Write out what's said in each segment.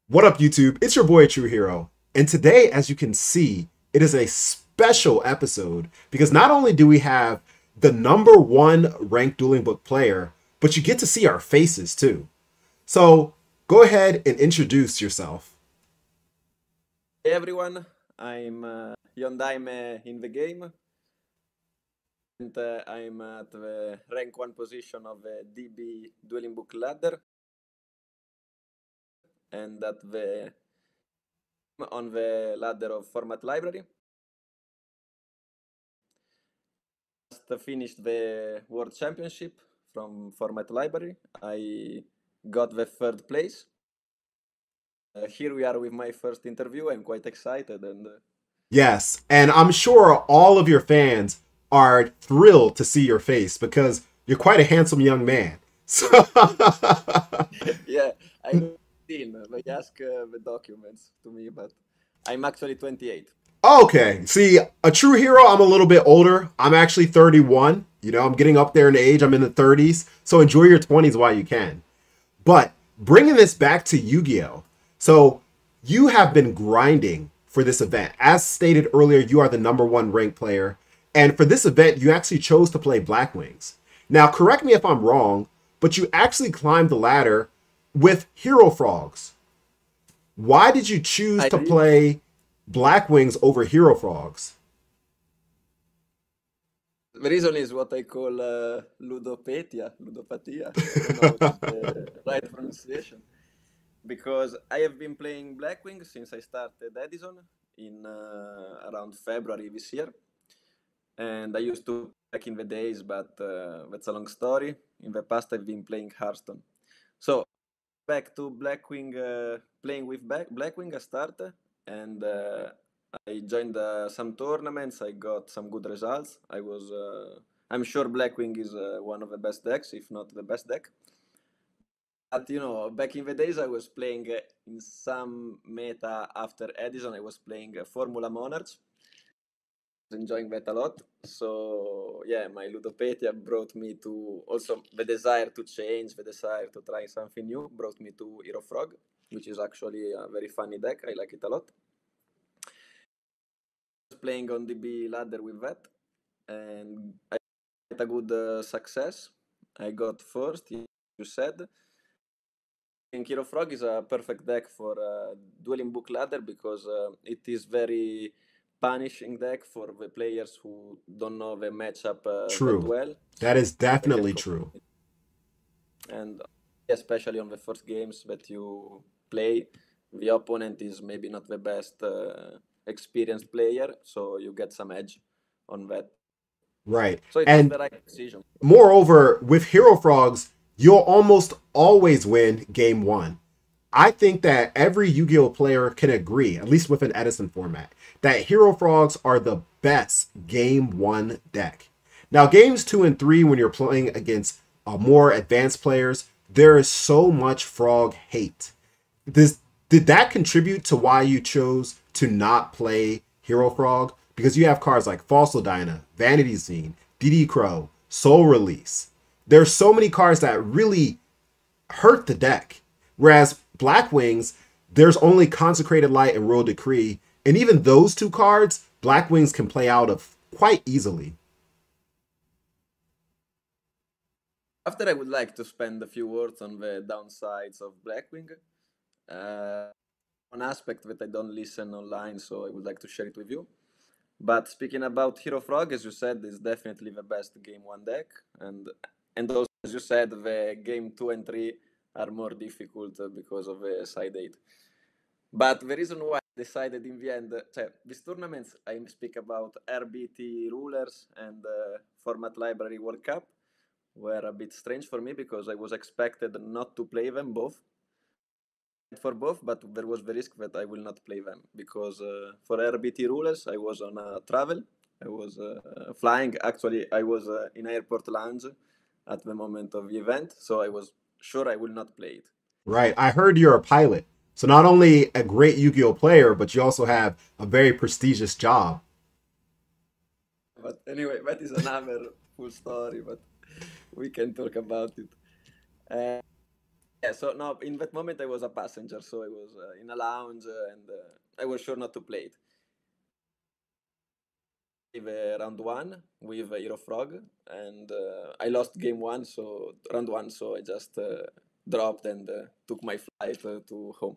What up, YouTube? It's your boy ATrueHero. And today, as you can see, it is a special episode because not only do we have the #1 ranked dueling book player, but you get to see our faces too. So go ahead and introduce yourself. Hey everyone, I'm Yondaime in the game, and I'm at the rank 1 position of the DB Dueling Book ladder, and at the on the ladder of Format Library. Just finished the World Championship from Format Library. I got the third place. Here we are with my first interview. I'm quite excited and Yes, and I'm sure all of your fans are thrilled to see your face because you're quite a handsome young man. So yeah, I'm 18. They ask the documents to me, but I'm actually 28. Okay. See, a true hero, I'm a little bit older. I'm actually 31. You know, I'm getting up there in age. I'm in the 30s. So enjoy your 20s while you can. But bringing this back to Yu-Gi-Oh! So you have been grinding for this event. As stated earlier, you are the #1 ranked player. And for this event, you actually chose to play Black Wings. Now, correct me if I'm wrong, but you actually climbed the ladder with Hero Frogs. Why did you choose I to did. play Black Wings over Hero Frogs? The reason is what I call ludopatia. I don't know what is the right pronunciation. Because I have been playing Blackwing since I started Edison in around February this year. And I used to back in the days, but that's a long story. In the past, I've been playing Hearthstone. So back to Blackwing, playing with Blackwing, I started, and I joined some tournaments. I got some good results. I'm sure Blackwing is one of the best decks, if not the best deck. But back in the days, I was playing in some meta after Edison. I was playing Formula Monarchs, enjoying that a lot. So yeah, my ludopatia brought me to also the desire to change, the desire to try something new brought me to Hero Frog, which is actually a very funny deck. I like it a lot. I was playing on DB ladder with that, and I had a good success. I got first, you said. I think Hero Frog is a perfect deck for dueling book ladder because it is very punishing deck for the players who don't know the matchup that True. well, That so is they can definitely go. true. And especially on the first games that you play, the opponent is maybe not the best experienced player, so you get some edge on that. Right. So it was And the right decision. moreover, with Hero Frogs, you'll almost always win game one. I think that every Yu-Gi-Oh player can agree, at least with an Edison format, that Hero Frogs are the best game one deck. Now, games 2 and 3, when you're playing against more advanced players, there is so much frog hate. Did that contribute to why you chose to not play Hero Frog? Because you have cards like Fossil Dyna, Vanity Scene, DD Crow, Soul Release. There's so many cards that really hurt the deck. Whereas Black Wings, there's only Consecrated Light and Royal Decree, and even those two cards, Black Wings can play out of quite easily. After, I would like to spend a few words on the downsides of Blackwing. Uh, One aspect that I don't listen online, so I would like to share it with you. But speaking about Hero Frog, as you said, is definitely the best game one deck, and also as you said, the game 2 and 3 are more difficult because of the side 8. But the reason why I decided in the end, these tournaments I speak about RBT rulers and Format Library World Cup were a bit strange for me because I was expected not to play them both for both, but there was the risk that I will not play them because for RBT rulers I was on a travel. I was flying. Actually, I was in airport lounge at the moment of the event, so I was sure I will not play it. Right. I heard you're a pilot. So not only a great Yu-Gi-Oh player, but you also have a very prestigious job. But anyway, that is another full story, but we can talk about it. Uh, Yeah, so no, in that moment I was a passenger, so I was in a lounge and I was sure not to play it. Round one with Hero Frog, and I lost game one, so round one, so I just dropped and took my flight to home.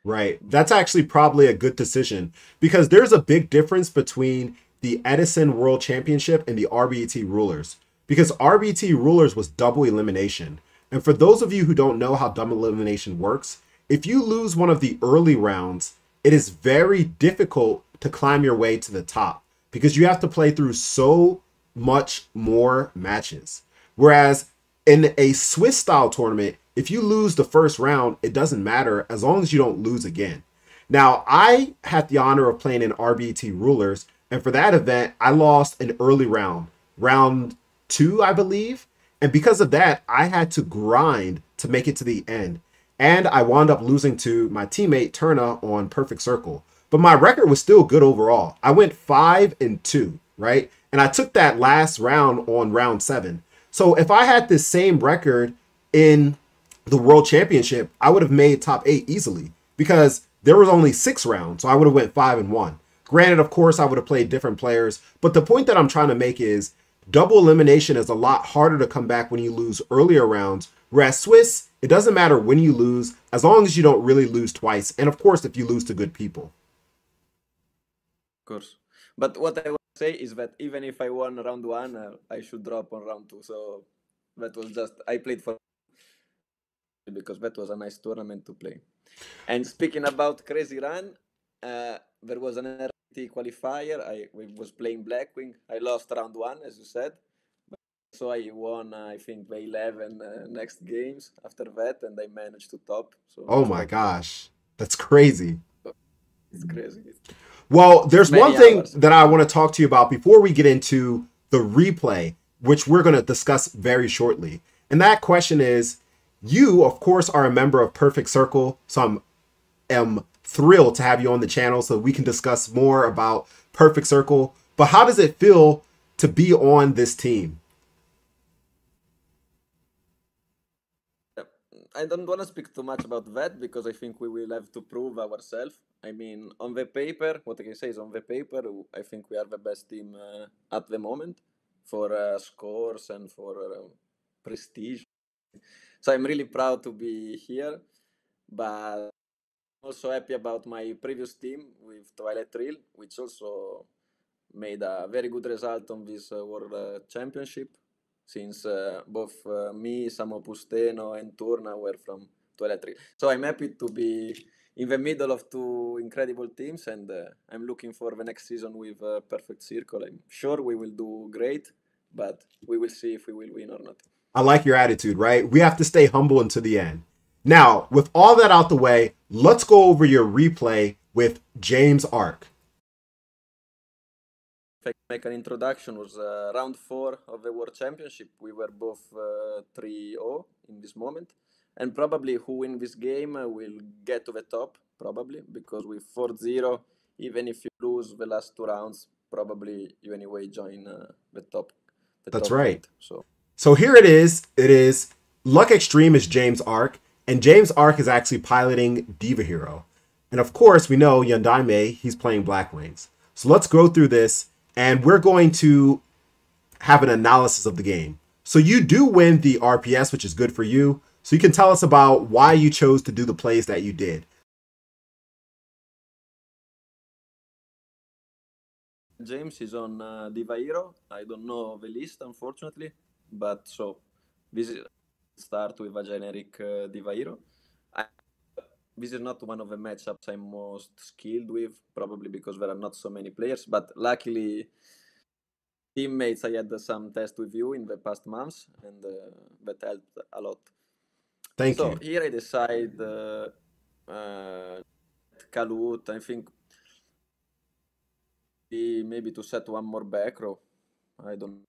Right. That's actually probably a good decision because there's a big difference between the Edison World Championship and the RBT Rulers. Because RBT Rulers was double elimination. And for those of you who don't know how double elimination works, if you lose one of the early rounds, it is very difficult to climb your way to the top because you have to play through so much more matches. Whereas in a Swiss style tournament, if you lose the first round, it doesn't matter as long as you don't lose again. Now, I had the honor of playing in RBT Rulers, and for that event, I lost an early round, round 2, I believe. And because of that, I had to grind to make it to the end. And I wound up losing to my teammate Turna on Perfect Circle. But my record was still good overall. I went 5-2, right? And I took that last round on round 7. So if I had this same record in the World Championship, I would have made top 8 easily because there was only 6 rounds. So I would have went 5-1. Granted, of course, I would have played different players. But the point that I'm trying to make is double elimination is a lot harder to come back when you lose earlier rounds. Whereas Swiss, it doesn't matter when you lose as long as you don't really lose twice. And of course, if you lose to good people. Of course. But what I want to say is that even if I won round 1, I should drop on round 2. So that was just, I played for because that was a nice tournament to play. And speaking about Crazy Run, there was an RT qualifier. I was playing Blackwing. I lost round 1, as you said. So I won, I think, the 11 next games after that, and I managed to top. So oh my gosh, that's crazy. It's crazy. Well, there's one thing that I want to talk to you about before we get into the replay, which we're going to discuss very shortly. And that question is, you, of course, are a member of Perfect Circle, so I'm thrilled to have you on the channel so we can discuss more about Perfect Circle. But how does it feel to be on this team? I don't want to speak too much about that because I think we will have to prove ourselves. I mean, on the paper, what I can say is on the paper, I think we are the best team at the moment for scores and for prestige. So I'm really proud to be here, but also happy about my previous team with Twilight Thrill, which also made a very good result on this World Championship, since both me, Samo Pusteno, and Turna were from Twilight Thrill. So I'm happy to be in the middle of 2 incredible teams, and I'm looking for the next season with Perfect Circle. I'm sure we will do great, but we will see if we will win or not. I like your attitude, right? We have to stay humble until the end. Now, with all that out the way, let's go over your replay with James Ark. If I make an introduction, was round 4 of the World Championship. We were both 3-0 in this moment. And probably who win this game will get to the top, probably, because with 4-0, even if you lose the last 2 rounds, probably you anyway join the top. That's top right. 8, so here it is. It is LuckExtreme is James Ark, and James Ark is actually piloting ATrueHero. And of course, we know Yondaime, he's playing Blackwings. So let's go through this, and we're going to have an analysis of the game. So you do win the RPS, which is good for you. So you can tell us about why you chose to do the plays that you did. James is on ATrueHero. I don't know the list, unfortunately, but so this is start with a generic ATrueHero. This is not one of the matchups I'm most skilled with, probably because there are not so many players, but luckily teammates, I had some tests with you in the past months, and that helped a lot. Thank you. So here I decide Kalut, I think maybe to set one more back row. I don't.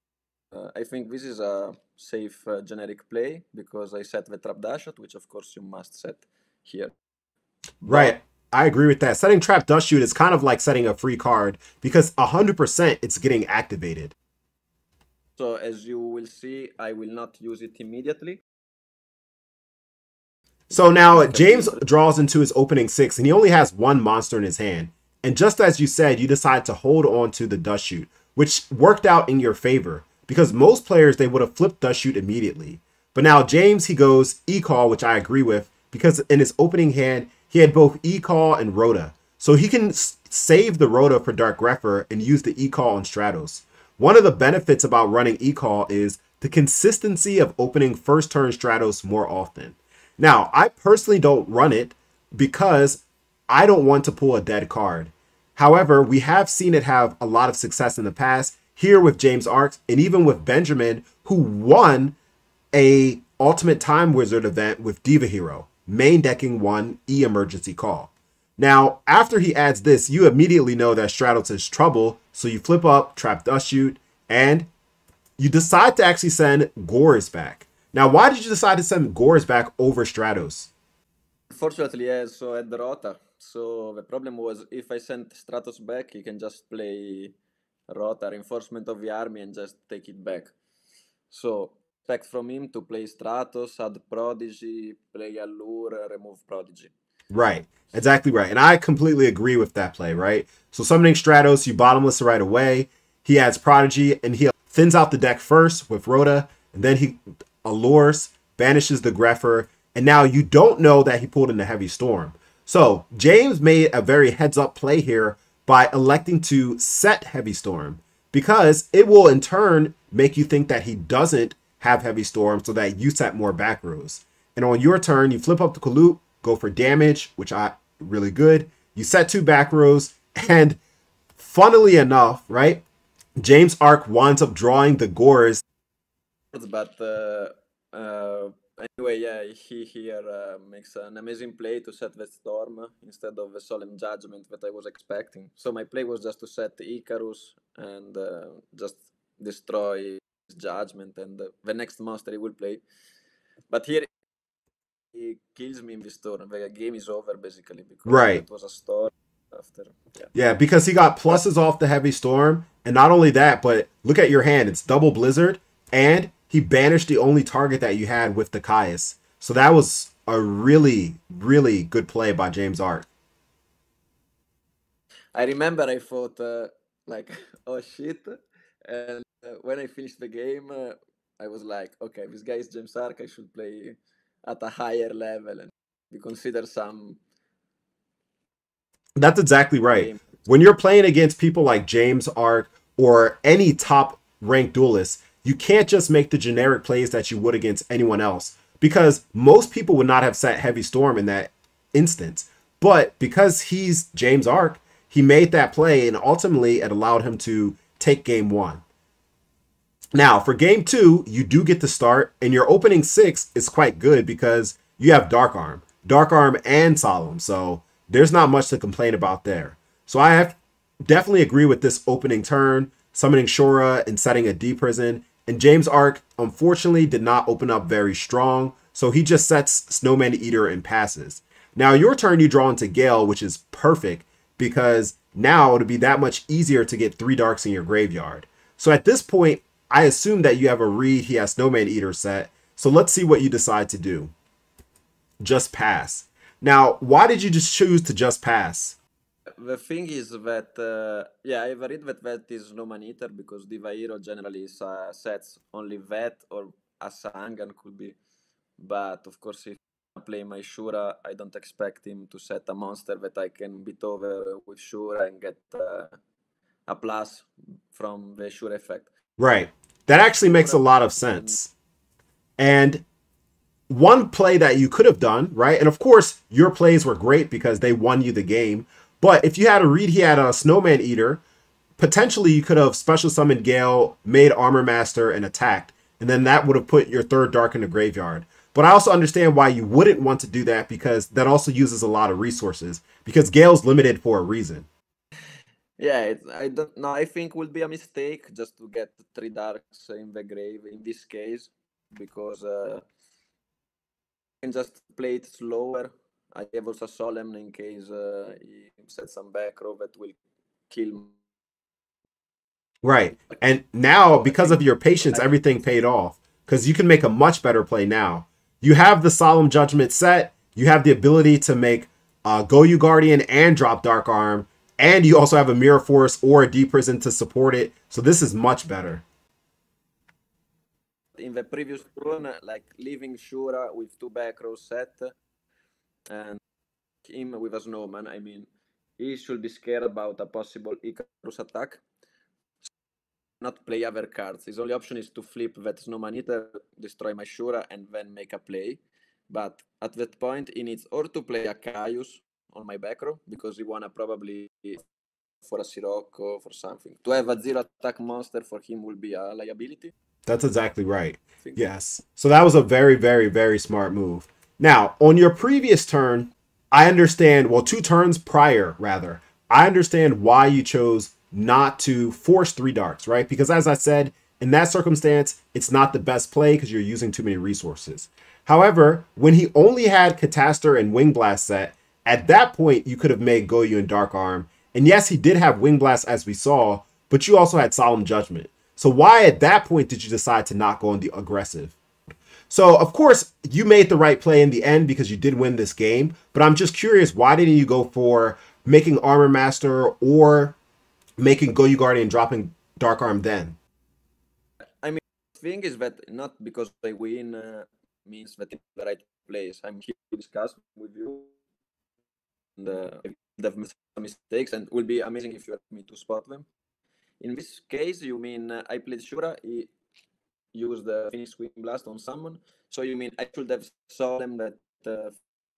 I think this is a safe generic play because I set the trap dash shot, which of course you must set here. Right. I agree with that. Setting trap dust shoot is kind of like setting a free card because 100% it's getting activated. So as you will see, I will not use it immediately. So now James Continue. draws into his opening 6, and he only has one monster in his hand. And just as you said, you decide to hold on to the Dust Shoot, which worked out in your favor because most players they would have flipped Dust Shoot immediately. But now James he goes E-Call, which I agree with because in his opening hand he had both E-Call and Rhoda, so he can save the Rhoda for Dark Grepher and use the E-Call on Stratos. One of the benefits about running E-Call is the consistency of opening first turn Stratos more often. Now, I personally don't run it because I don't want to pull a dead card. However, we have seen it have a lot of success in the past, here with James Arc and even with Benjamin, who won a Ultimate Time Wizard event with Diva Hero, main decking one E-Emergency Call. Now, after he adds this, you immediately know that Stratos is trouble, so you flip up, trap Dust Shoot, and you decide to actually send Gores back. Now, why did you decide to send Gores back over Stratos? Fortunately, I also had the Rota. So the problem was if I sent Stratos back, he can just play Rota, reinforcement of the army, and just take it back. So expect from him to play Stratos, add Prodigy, play Allure, remove Prodigy. Right. Exactly right. And I completely agree with that play, right? So summoning Stratos, you bottomless right away. He adds Prodigy, and he thins out the deck first with Rhoda, and then he allures, banishes the Grepher, and now you don't know that he pulled in the Heavy Storm. So James made a very heads-up play here by electing to set Heavy Storm, because it will in turn make you think that he doesn't have Heavy Storm so that you set more back rows. And on your turn, you flip up the Kaloop, go for damage, which I really good. You set 2 back rows, and funnily enough, right, James Arc winds up drawing the Gores. But anyway, yeah, he here makes an amazing play to set the Storm instead of the Solemn Judgment that I was expecting. So my play was just to set Icarus and just destroy his Judgment and the next monster he will play. But here he kills me in this turn. The game is over basically because Right. that was a storm after. Yeah. Yeah, because he got pluses off the Heavy Storm, and not only that, but look at your hand. It's double Blizzard, and he banished the only target that you had with the Caius. So that was a really, really good play by James Arc. I remember I thought like, oh shit, and when I finished the game, I was like, okay, this guy is James Arc. I should play at a higher level and be considered some That's exactly right. game. When you're playing against people like James Arc or any top ranked duelist, you can't just make the generic plays that you would against anyone else because most people would not have set Heavy Storm in that instance. But because he's James Arc, he made that play and ultimately it allowed him to take game 1. Now, for game 2, you do get to start, and your opening 6 is quite good because you have Dark Arm, and Solemn. So there's not much to complain about there. So I have definitely agree with this opening turn, summoning Shura and setting a D prison. And James Arc, unfortunately, did not open up very strong. So he just sets Snowman Eater and passes. Now, your turn, you draw into Gale, which is perfect because now it'll be that much easier to get 3 darks in your graveyard. So at this point, I assume that you have a read. He has Snowman Eater set. So let's see what you decide to do. Just pass. Now, why did you just choose to just pass? The thing is that yeah, I've read that is no man eater because Diva Hero generally sets only that or a Sangan could be. But of course, if I play my Shura, I don't expect him to set a monster that I can beat over with Shura and get a plus from the Shura effect. Right. That actually makes a lot of sense. And one play that you could have done, right? And of course, your plays were great because they won you the game. But if you had a read, he had a Snowman Eater, potentially you could have special summoned Gale, made Armor Master, and attacked. And then that would have put your 3rd dark in the graveyard. But I also understand why you wouldn't want to do that because that also uses a lot of resources. Because Gale's limited for a reason. Yeah, I don't know. I think would be a mistake just to get 3 darks in the grave in this case because you can just play it slower. I have also Solemn in case he sets some back row that will kill. Right. And now, because of your patience, everything paid off. Because you can make a much better play now. You have the Solemn Judgment set, You have the ability to make Goyu Guardian and drop Dark Arm, and you also have a Mirror Force or a D-Prison to support it. So this is much better. In the previous turn, like leaving Shura with 2 back row set, and him with a Snowman, I mean, he should be scared about a possible Icarus attack. Not play other cards. His only option is to flip that Snowman Eater, destroy my Shura, and then make a play. But at that point, he needs or to play a Caius on my back row, because he wanna probably for a Sirocco, for something. To have a 0 attack monster for him will be a liability. That's exactly right. Yes. So that was a very, very, very smart move. Now, on your previous turn, I understand, well, 2 turns prior, rather, I understand why you chose not to force 3 darks, right? Because as I said, in that circumstance, it's not the best play because you're using too many resources. However, when he only had Catastor and Wing Blast set, at that point, you could have made Goyu and Dark Arm. And yes, he did have Wing Blast as we saw, but you also had Solemn Judgment. So why at that point did you decide to not go on the aggressive? So, of course, you made the right play in the end because you did win this game. But I'm just curious, why didn't you go for making Armor Master or making Goyu Guardian dropping Dark Arm then? I mean, the thing is that not because I win means that in the right place. I'm here to discuss with you. And I've made some mistakes, and it will be amazing if you help me to spot them. In this case, you mean I played Shura, he used the Phoenix Wing Blast on someone. So you mean I should have Solemn that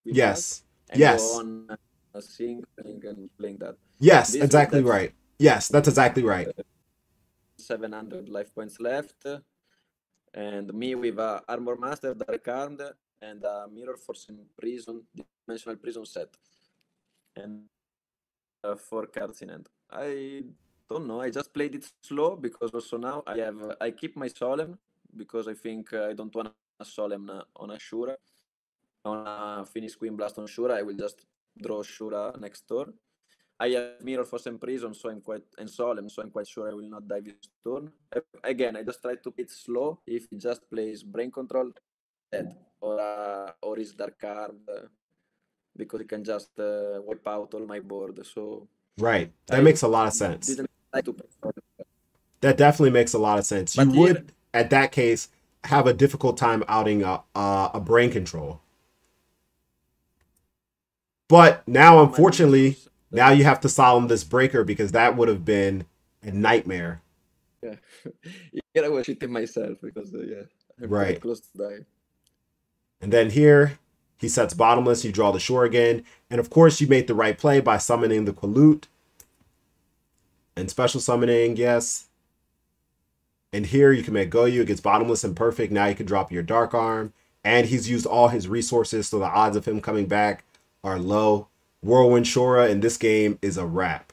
yes. And yes. go on sync and playing that. Yes, exactly right. Yes, that's exactly right. 700 life points left. And me with a Armor Master, Dark Armed, and a Mirror Force and Prison, Dimensional Prison set. And 4 cards in hand. I don't know. I just played it slow because also now I keep my Solemn because I think I don't want a Solemn on a Shura. On a Phoenix Queen Blast on Shura, I will just draw Shura next turn. I have Mirror Force and Prison, so I'm quite Solemn, so I'm quite sure I will not die this turn. Again, I just try to play it slow. If he just plays Brain Control, dead, or his Dark Arm, because he can just wipe out all my board. So right, that makes a lot of sense. That definitely makes a lot of sense. But you would, at that case, have a difficult time outing a Brain Control. But now, unfortunately, now you have to Solemn this Breaker because that would have been a nightmare. Yeah, I was shitting myself because I'm right, close to die. And then here he sets Bottomless. You draw the Shore again, and of course you made the right play by summoning the Qualoot and special summoning. Yes. And here you can make Goyu. It gets Bottomless and perfect. Now you can drop your Dark Arm. And he's used all his resources, so the odds of him coming back are low. Whirlwind Shora in this game is a wrap.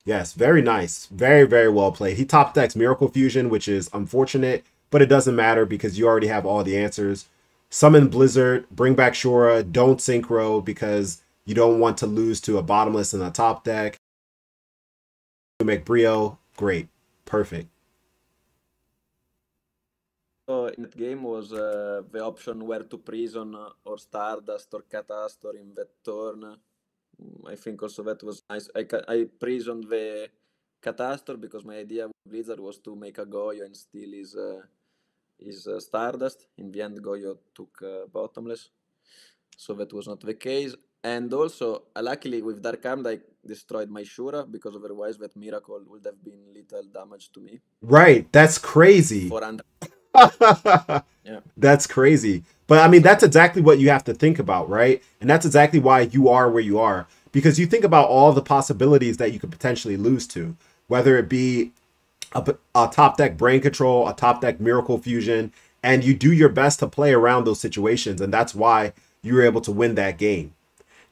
Yes, very nice. Very, very well played. He top decks Miracle Fusion, which is unfortunate, but it doesn't matter because you already have all the answers. Summon Blizzard, bring back Shora, don't Synchro because you don't want to lose to a Bottomless in the top deck. Make Brio, great, perfect. So in that game was the option where to Prison or Stardust or Catastor in that turn. I think also that was nice. I prisoned the Catastor because my idea with Blizzard was to make a Goyo and steal his Stardust. In the end, Goyo took Bottomless, so that was not the case. And also, luckily with Dark Armed, I destroyed my Shura because otherwise that Miracle would have been little damage to me. Right, that's crazy. 400. Yeah, that's crazy. But I mean, that's exactly what you have to think about, right? And that's exactly why you are where you are, because you think about all the possibilities that you could potentially lose to, whether it be a top deck Brain Control, a top deck Miracle Fusion, and you do your best to play around those situations, and that's why you were able to win that game.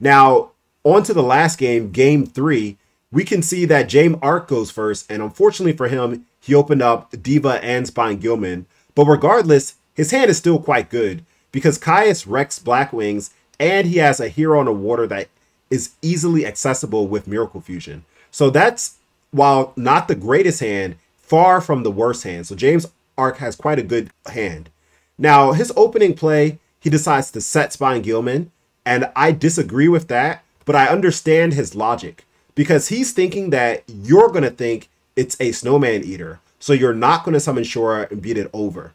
Now, on to the last game, game 3, we can see that James Arc goes first, and unfortunately for him, he opened up Diva and Spine Gilman. But regardless, his hand is still quite good because Caius wrecks Blackwings, and he has a hero on the water that is easily accessible with Miracle Fusion. So that's, while not the greatest hand, far from the worst hand. So James Arc has quite a good hand. Now, his opening play, he decides to set Spine Gilman. And I disagree with that, but I understand his logic because he's thinking that you're going to think it's a Snowman Eater. So you're not going to summon Shura and beat it over.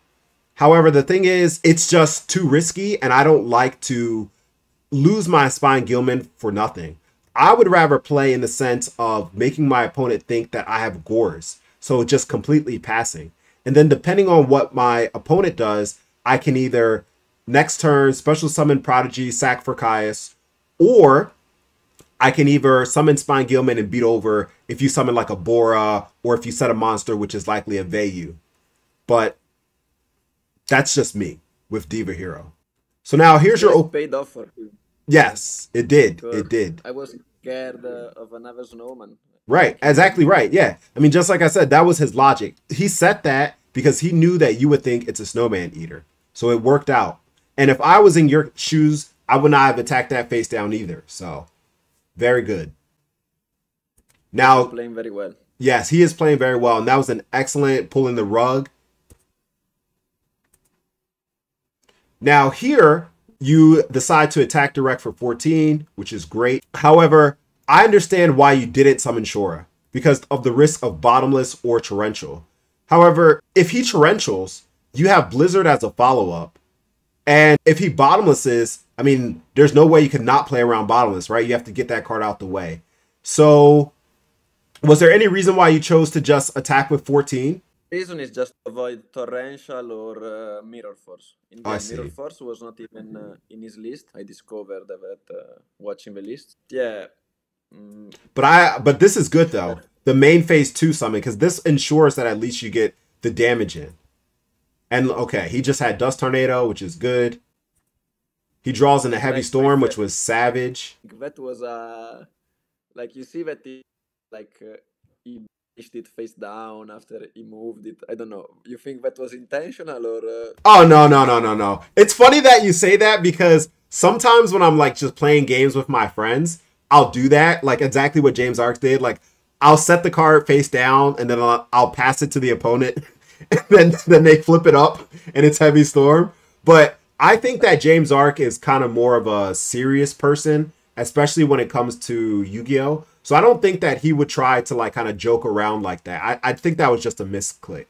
However, the thing is, it's just too risky and I don't like to lose my Spine Gilman for nothing. I would rather play in the sense of making my opponent think that I have Gores. So just completely passing. And then depending on what my opponent does, I can either next turn special summon Prodigy, sack for Caius, or I can either summon Spine Gilman and beat over if you summon like a Bora, or if you set a monster, which is likely a Vayu. But that's just me with Diva Hero. So now here's your... paid off for him. Yes, it did. It did. I was scared of another Snowman. Right, exactly right. Yeah. I mean, just like I said, that was his logic. He set that because he knew that you would think it's a Snowman Eater. So it worked out. And if I was in your shoes, I would not have attacked that face down either. So very good. Now, he's playing very well. Yes, he is playing very well. And that was an excellent pulling the rug. Now here, you decide to attack direct for 14, which is great. However, I understand why you didn't summon Shura, because of the risk of Bottomless or Torrential. However, if he Torrentials, you have Blizzard as a follow-up. And if he Bottomlesses, I mean, there's no way you could not play around Bottomless, right? You have to get that card out the way. So, was there any reason why you chose to just attack with 14? The reason is just to avoid Torrential or Mirror Force. Mirror Force was not even in his list. I discovered that watching the list. Yeah. But this is good though. The main phase 2 summon, because this ensures that at least you get the damage in. And okay, he just had Dust Tornado, which is good. He draws in a Heavy Storm, which was savage. That was like you see that he pushed it face down after he moved it. I don't know. You think that was intentional or? Oh no. It's funny that you say that because sometimes when I'm like just playing games with my friends, I'll do that, like exactly what James Arcs did. Like I'll set the card face down and then I'll pass it to the opponent. And then they flip it up and it's Heavy Storm. But I think that James Arc is kind of more of a serious person, especially when it comes to Yu-Gi-Oh! So I don't think that he would try to like kind of joke around like that. I think that was just a misclick.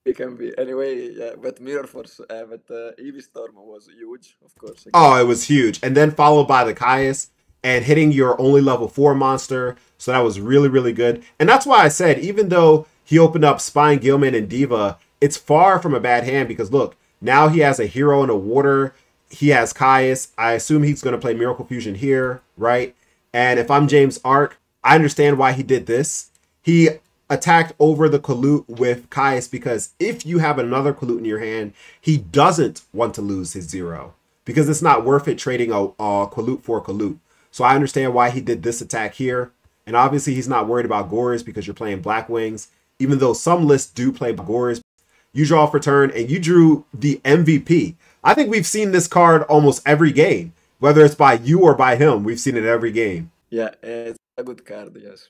It can be. Anyway, yeah, but Mirror Force, but Heavy Storm was huge, of course. Again. Oh, it was huge. And then followed by the Caius and hitting your only level 4 monster. So that was really, really good. And that's why I said, even though he opened up Spine Gilman and Diva, it's far from a bad hand because look, now he has a hero and a water. He has Caius. I assume he's going to play Miracle Fusion here, right? And if I'm James Arc, I understand why he did this. He attacked over the Kalut with Caius because if you have another Kalut in your hand, he doesn't want to lose his 0 because it's not worth it trading a Kalut for a Kalut. So I understand why he did this attack here. And obviously he's not worried about Gores because you're playing Black Wings. Even though some lists do play Gores, you draw for turn and you drew the MVP. I think we've seen this card almost every game. Whether it's by you or by him, we've seen it every game. Yeah, it's a good card, yes.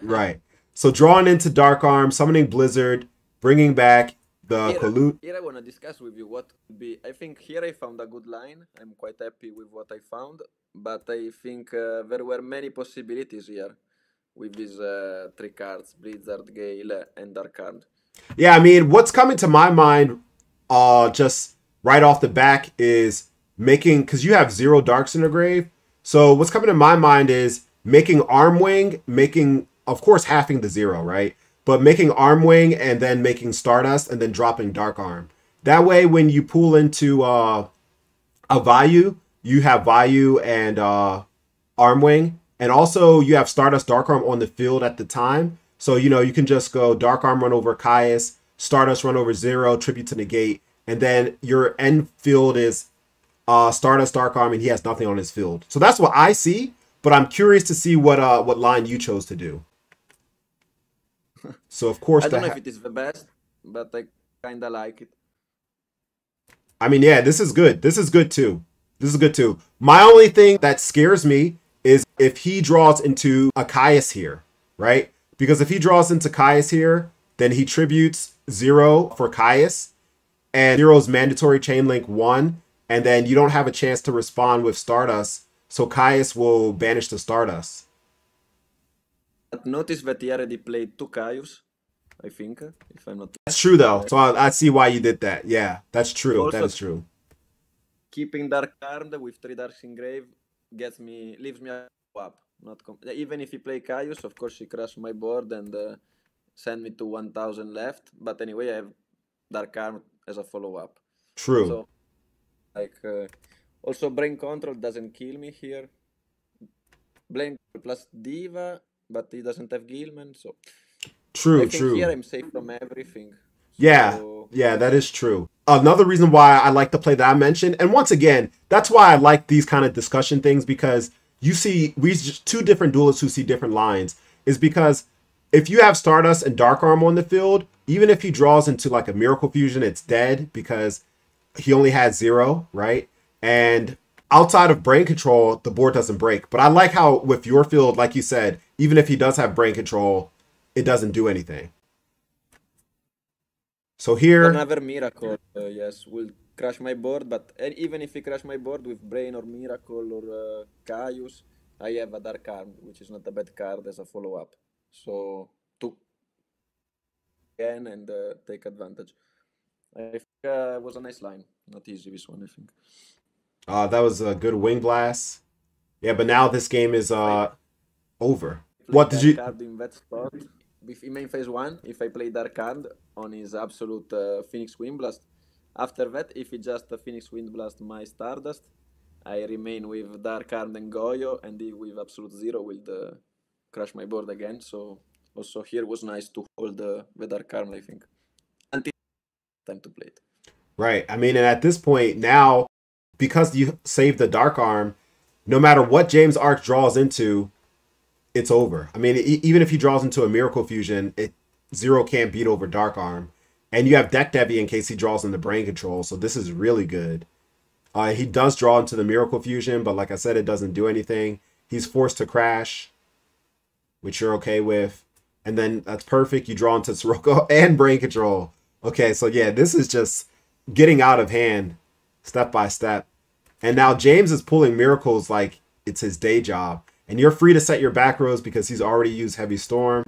Right. So drawing into Dark Arm, summoning Blizzard, bringing back the Kalut. Here I want to discuss with you what would be... I think here I found a good line. I'm quite happy with what I found. But I think there were many possibilities here with these 3 cards, Blizzard, Gale, and Dark Arm. Yeah, I mean, what's coming to my mind just right off the back is making, because you have 0 Darks in the grave. So what's coming to my mind is making Armwing, making, of course, halving the 0, right? But making Armwing and then making Stardust and then dropping Dark Arm. That way, when you pull into a Vayu, you have Vayu and Armwing. And also, you have Stardust Dark Arm on the field at the time. So, you know, you can just go Dark Arm run over Caius, Stardust run over 0, Tribute to negate. And then your end field is Stardust Dark Arm, and he has nothing on his field. So that's what I see. But I'm curious to see what line you chose to do. So, of course... I don't know if it is the best, but I kind of like it. I mean, yeah, this is good. This is good, too. This is good, too. My only thing that scares me is if he draws into a Caius here, right? Because if he draws into Caius here, then he tributes 0 for Caius. and Zero's mandatory chain link 1, and then you don't have a chance to respond with Stardust, so Caius will banish the Stardust. But notice that he already played 2 Caius, I think, if I'm not. That's true though, so I see why you did that. Yeah, that's true. Also, that is true. Keeping Dark Armed with 3 Darks in Grave leaves me up. Not even if he play Caius, of course he crash my board and send me to 1000 left. But anyway, I have Dark Armed as a follow-up. True. So, like, also Brain Control doesn't kill me here. Brain plus Diva, but he doesn't have Gilman, so true. I think here I'm safe from everything. Yeah, that is true. Another reason why I like the play that I mentioned, and once again, that's why I like these kind of discussion things, because we just two different duelists who see different lines, is because if you have Stardust and Dark Arm on the field, even if he draws into like a Miracle Fusion, it's dead because he only has 0, right? And outside of Brain Control, the board doesn't break. But I like how with your field, like you said, even if he does have Brain Control, it doesn't do anything. So here, another Miracle, yes, will crash my board. But even if he crash my board with Brain or Miracle or Caius, I have a Dark Arm, which is not a bad card as a follow-up. So to again and take advantage. I think it was a nice line. Not easy this one, I think. That was a good Wing Blast. Yeah, but now this game is over. What did you? Card in that spot. In main phase 1, if I play Dark Hand on his absolute Phoenix Wind Blast, after that, if he just Phoenix Wind Blast my Stardust, I remain with Dark Hand and Goyo, and he with absolute 0 will crash my board again. So also here was nice to hold the Dark Arm, I think, until time to play it. Right. I mean, and at this point now, because you saved the Dark Arm, no matter what James Arc draws into, it's over. I mean, even if he draws into a Miracle Fusion, Zero can't beat over Dark Arm. And you have Deck Devi in case he draws into Brain Control, so this is really good. He does draw into the Miracle Fusion, but like I said, it doesn't do anything. He's forced to crash, which you're okay with. And then that's perfect. You draw into Sirocco and Brain Control. Okay, so yeah, this is just getting out of hand step by step. And now James is pulling miracles like it's his day job. And you're free to set your back rows because he's already used Heavy Storm.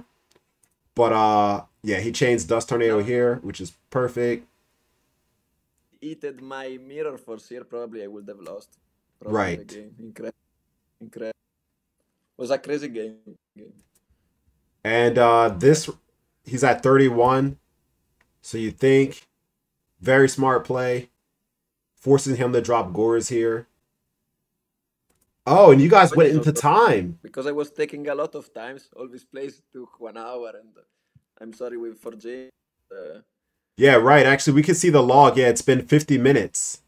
But yeah, he chains Dust Tornado here, which is perfect. Eated my Mirror Force here, probably I would have lost. Probably right. The game. Incredible. It was a crazy game. And he's at 31. So you think, very smart play. Forcing him to drop Gores here. Oh, and you guys went into time. Because I was taking a lot of times. All these plays took 1 hour, and I'm sorry for James. Yeah, right. Actually, we can see the log. Yeah, it's been 50 minutes.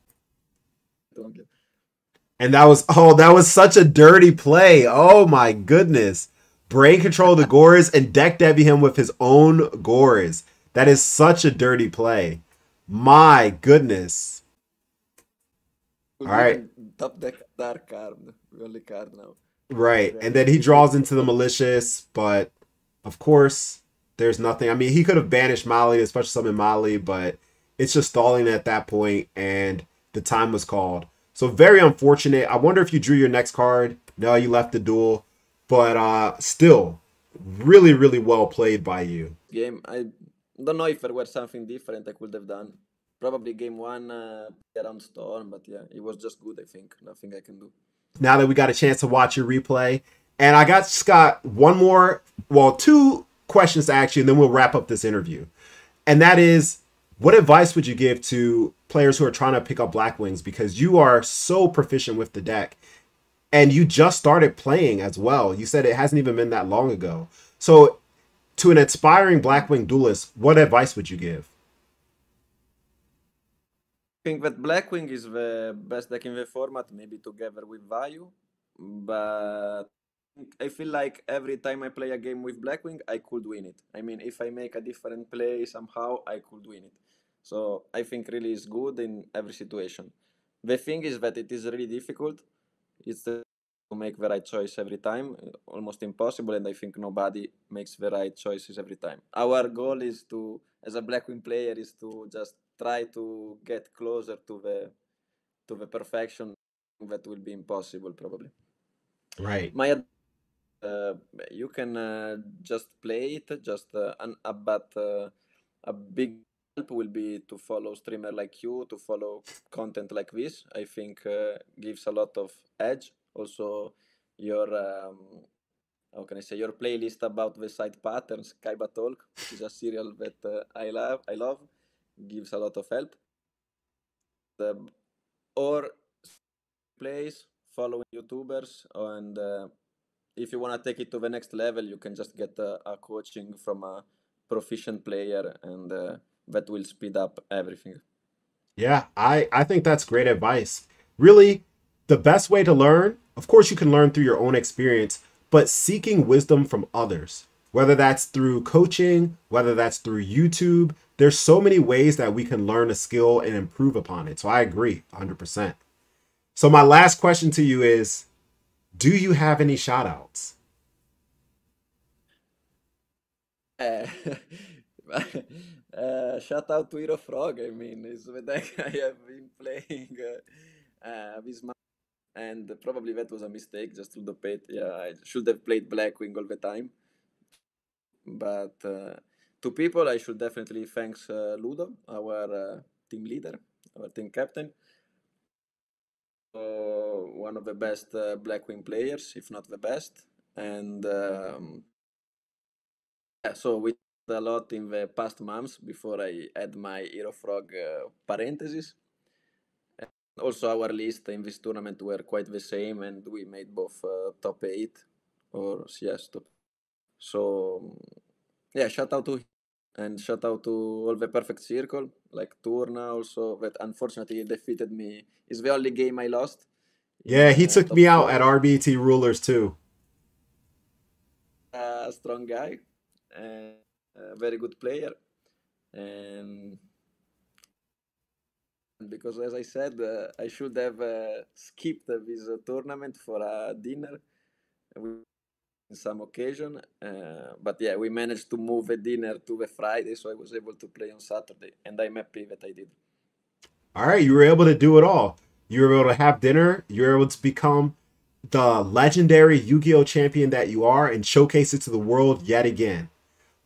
And that was such a dirty play. Oh my goodness. Brain Control the Gores and Deck Devi him with his own Gores. That is such a dirty play. My goodness. All right. Top deck Dark Arm, the only card now. Right, and then he draws into the Malicious, but of course, there's nothing. I mean, he could have banished Mali, especially summon Mali, but it's just stalling at that point, and the time was called. So very unfortunate. I wonder if you drew your next card. No, you left the duel, but still, really, really well played by you. Game, I don't know if there was something different I could have done. Probably game 1 around Storm, but yeah, it was just good, I think. Nothing I can do. Now that we got a chance to watch your replay, and I just got one more, well, 2 questions to ask you, and then we'll wrap up this interview. And that is, what advice would you give to players who are trying to pick up Black Wings? Because you are so proficient with the deck, and you just started playing as well. You said it hasn't even been that long ago. So to an aspiring Blackwing duelist, what advice would you give? I think that Blackwing is the best deck in the format, maybe together with Vayu. But I feel like every time I play a game with Blackwing, I could win it. I mean, if I make a different play somehow, I could win it. So I think really is good in every situation. The thing is that it is really difficult. It's to make the right choice every time, almost impossible, and I think nobody makes the right choices every time. Our goal is to, as a Blackwing player, is to just try to get closer to the perfection that will be impossible probably. Right. My you can just play it, just but a big help will be to follow streamer like you, to follow content like this. I think gives a lot of edge. Also, your how can I say, your playlist about the side patterns, Kaiba Talk, which is a serial that I love, gives a lot of help. Or plays, following YouTubers, and if you want to take it to the next level, you can just get a coaching from a proficient player, and that will speed up everything. Yeah, I think that's great advice. Really, the best way to learn, of course, you can learn through your own experience, but seeking wisdom from others, whether that's through coaching, whether that's through YouTube, there's so many ways that we can learn a skill and improve upon it. So I agree 100%. So my last question to you is, do you have any shout outs? Uh, shout out to Hero Frog. I mean, it's the deck I have been playing this month, and probably that was a mistake just to the pit. Yeah, I should have played Blackwing all the time. But to people, I should definitely thanks Ludo, our team leader, our team captain. One of the best Blackwing players, if not the best. And yeah, so we did a lot in the past months before I add my Hero Frog parentheses. And also, our list in this tournament were quite the same, and we made both top 8 or yes, top. So yeah, shout out to him, and shout out to all the perfect circle, like Turna also, that unfortunately defeated me. It's the only game I lost in Yeah, he took top me out at 4. RBT Rulers too. Strong guy and a very good player. And because, as I said, I should have skipped this tournament for a dinner in some occasion. But yeah, we managed to move the dinner to the Friday, so I was able to play on Saturday, and I'm happy that I did. All right, you were able to do it all. You were able to have dinner. You were able to become the legendary Yu-Gi-Oh champion that you are and showcase it to the world yet again.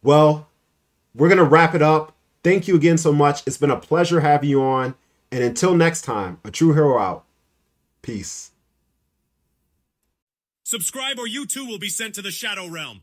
Well, we're going to wrap it up. Thank you again so much. It's been a pleasure having you on. And until next time, a true hero out. Peace. Subscribe or you too will be sent to the Shadow Realm.